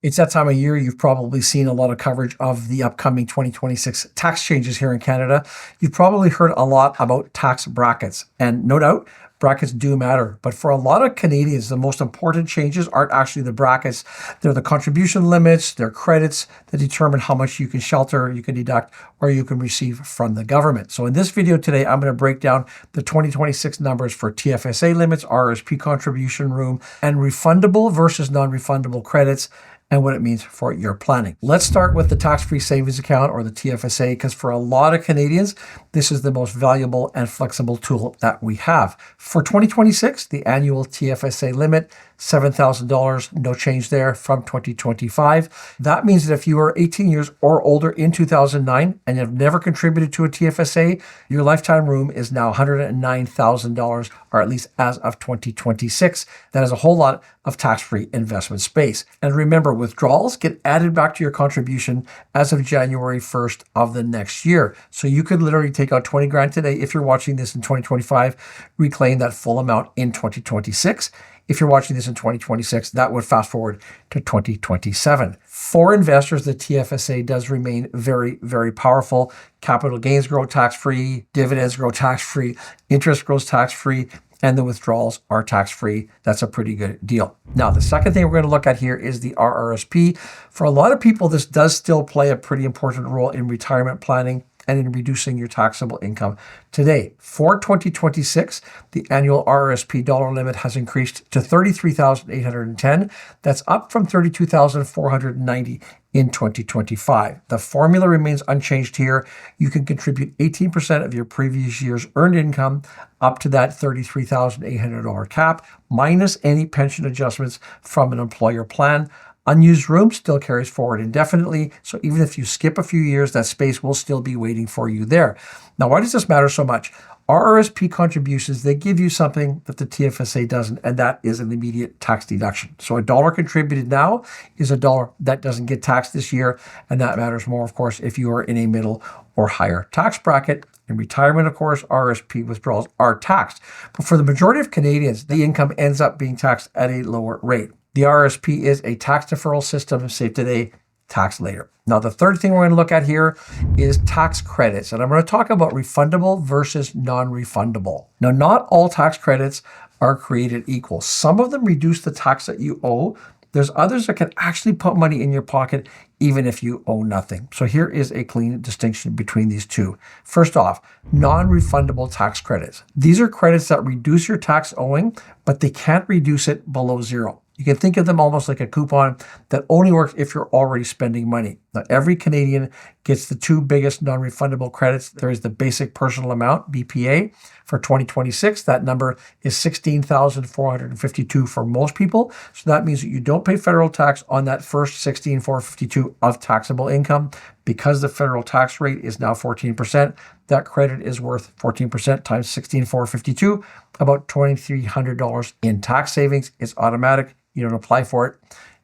It's that time of year. You've probably seen a lot of coverage of the upcoming 2026 tax changes here in Canada. You've probably heard a lot about tax brackets, and no doubt, brackets do matter. But for a lot of Canadians, the most important changes aren't actually the brackets. They're the contribution limits, they're credits that determine how much you can shelter, you can deduct, or you can receive from the government. So in this video today, I'm going to break down the 2026 numbers for TFSA limits, RRSP contribution room, and refundable versus non-refundable credits, and what it means for your planning. Let's start with the tax-free savings account, or the TFSA, because for a lot of Canadians, this is the most valuable and flexible tool that we have. For 2026, the annual TFSA limit, $7,000, no change there from 2025. That means that if you are 18 years or older in 2009 and have never contributed to a TFSA, your lifetime room is now $109,000, or at least as of 2026. That is a whole lot of tax-free investment space. And remember, withdrawals get added back to your contribution as of January 1st of the next year. So you could literally take out 20 grand today if you're watching this in 2025, reclaim that full amount in 2026. If you're watching this in 2026, that would fast forward to 2027. For investors, the TFSA does remain very, very powerful. Capital gains grow tax-free, dividends grow tax-free, interest grows tax-free, and the withdrawals are tax-free. That's a pretty good deal. Now, the second thing we're going to look at here is the RRSP. For a lot of people, this does still play a pretty important role in retirement planning and in reducing your taxable income today. For 2026, the annual RRSP dollar limit has increased to $33,810. That's up from $32,490 in 2025. The formula remains unchanged here. You can contribute 18% of your previous year's earned income up to that $33,800 cap, minus any pension adjustments from an employer plan. Unused room still carries forward indefinitely, so even if you skip a few years, that space will still be waiting for you there. Now, why does this matter so much? RRSP contributions, they give you something that the TFSA doesn't, and that is an immediate tax deduction. So a dollar contributed now is a dollar that doesn't get taxed this year, and that matters more, of course, if you are in a middle or higher tax bracket. In retirement, of course, RRSP withdrawals are taxed. But for the majority of Canadians, the income ends up being taxed at a lower rate. The RRSP is a tax deferral system, save today, tax later. Now, the third thing we're going to look at here is tax credits. And I'm going to talk about refundable versus non-refundable. Now, not all tax credits are created equal. Some of them reduce the tax that you owe. There's others that can actually put money in your pocket even if you owe nothing. So here is a clean distinction between these two. First off, non-refundable tax credits. These are credits that reduce your tax owing, but they can't reduce it below zero. You can think of them almost like a coupon that only works if you're already spending money. Now, every Canadian gets the two biggest non-refundable credits. There is the basic personal amount, BPA. For 2026, that number is $16,452 for most people. So that means that you don't pay federal tax on that first $16,452 of taxable income. Because the federal tax rate is now 14%, that credit is worth 14% times $16,452, about $2,300 in tax savings. It's automatic. You don't apply for it.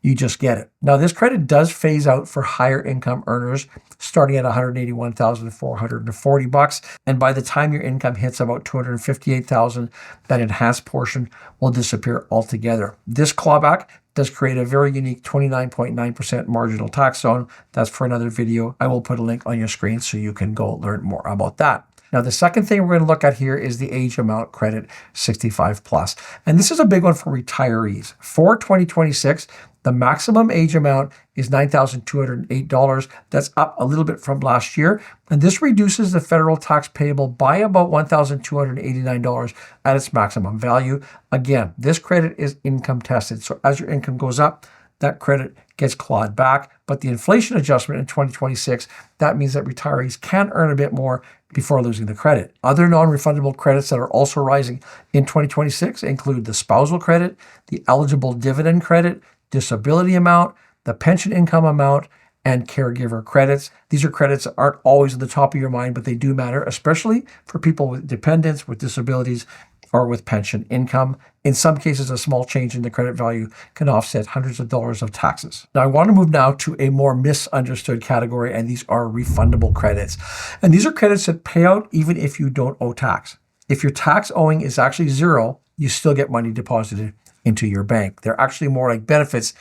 You just get it. Now, this credit does phase out for higher income earners starting at $181,440. And by the time your income hits about $258,000, that enhanced portion will disappear altogether. This clawback does create a very unique 29.9% marginal tax zone. That's for another video. I will put a link on your screen so you can go learn more about that. Now, the second thing we're going to look at here is the age amount credit, 65 plus. And this is a big one for retirees. For 2026, the maximum age amount is $9,208. That's up a little bit from last year. And this reduces the federal tax payable by about $1,289 at its maximum value. Again, this credit is income tested. So as your income goes up, that credit gets clawed back. But the inflation adjustment in 2026, that means that retirees can earn a bit more before losing the credit. Other non-refundable credits that are also rising in 2026 include the spousal credit, the eligible dividend credit, disability amount, the pension income amount, and caregiver credits. These are credits that aren't always at the top of your mind, but they do matter, especially for people with dependents, with disabilities, or with pension income. In some cases, a small change in the credit value can offset hundreds of dollars of taxes. Now, I want to move now to a more misunderstood category, and these are refundable credits. And these are credits that pay out even if you don't owe tax. If your tax owing is actually zero, you still get money deposited into your bank. They're actually more like benefits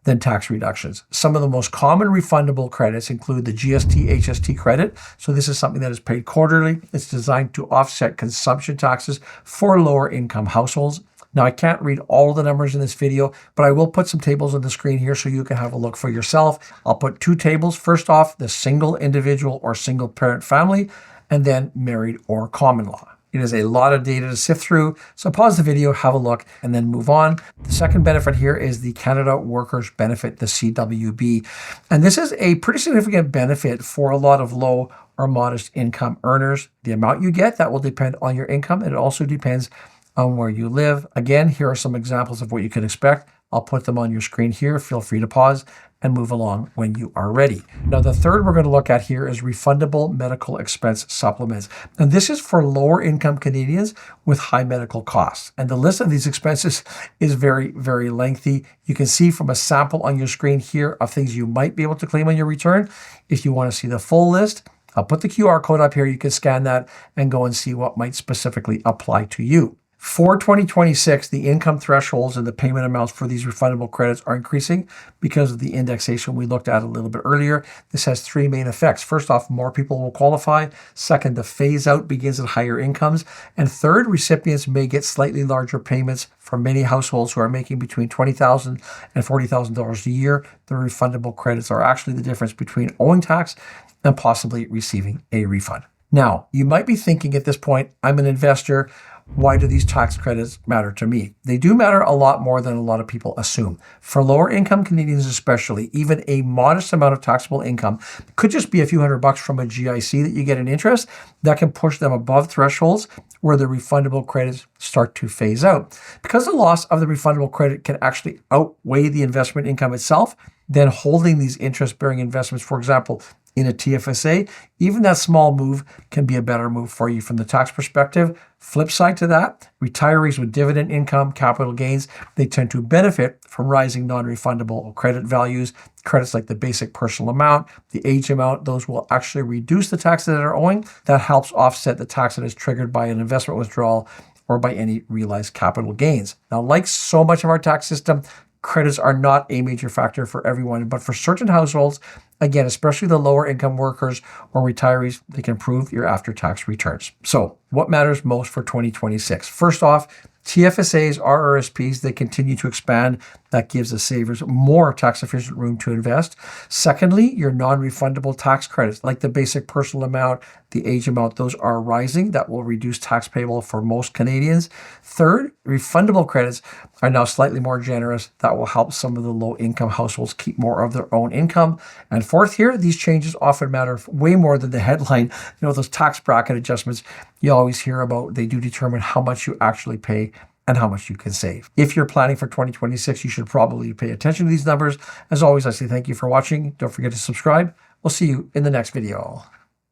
than tax reductions. Some of the most common refundable credits include the GST HST credit. So this is something that is paid quarterly. It's designed to offset consumption taxes for lower income households. Now, I can't read all of the numbers in this video, but I will put some tables on the screen here so you can have a look for yourself. I'll put two tables. First off, the single individual or single parent family, and then married or common law. It is a lot of data to sift through, so pause the video, have a look, and then move on. The second benefit here is the Canada Workers Benefit, the CWB. And this is a pretty significant benefit for a lot of low or modest income earners. The amount you get, that will depend on your income, and it also depends on where you live. Again, here are some examples of what you can expect. I'll put them on your screen here. Feel free to pause and move along when you are ready. Now, the third we're going to look at here is refundable medical expense supplements. And this is for lower income Canadians with high medical costs. And the list of these expenses is very, very lengthy. You can see from a sample on your screen here of things you might be able to claim on your return. If you want to see the full list, I'll put the QR code up here. You can scan that and go and see what might specifically apply to you. For 2026, the income thresholds and the payment amounts for these refundable credits are increasing because of the indexation we looked at a little bit earlier. This has three main effects. First off, more people will qualify. Second, the phase out begins at higher incomes. And third, recipients may get slightly larger payments for many households who are making between $20,000 and $40,000 a year. The refundable credits are actually the difference between owing tax and possibly receiving a refund. Now, you might be thinking at this point, I'm an investor. Why do these tax credits matter to me? They do matter a lot more than a lot of people assume. For lower income Canadians especially, even a modest amount of taxable income, could just be a few $100 from a GIC that you get in interest, that can push them above thresholds where the refundable credits start to phase out. Because the loss of the refundable credit can actually outweigh the investment income itself, then holding these interest-bearing investments, for example, in a TFSA, even that small move can be a better move for you from the tax perspective. Flip side to that, retirees with dividend income, capital gains, they tend to benefit from rising non-refundable credit values. Credits like the basic personal amount, the age amount, those will actually reduce the tax that are owing. That helps offset the tax that is triggered by an investment withdrawal or by any realized capital gains. Now, like so much of our tax system, credits are not a major factor for everyone, but for certain households, again, especially the lower income workers or retirees, they can improve your after-tax returns. So what matters most for 2026? First off, TFSAs, RRSPs, they continue to expand. That gives the savers more tax-efficient room to invest. Secondly, your non-refundable tax credits, like the basic personal amount, the age amount, those are rising. That will reduce tax payable for most Canadians. Third, refundable credits are now slightly more generous. That will help some of the low-income households keep more of their own income. And fourth here, these changes often matter way more than the headline. You know, those tax bracket adjustments you always hear about, they do determine how much you actually pay and how much you can save. If you're planning for 2026, you should probably pay attention to these numbers. As always, I say thank you for watching. Don't forget to subscribe. We'll see you in the next video.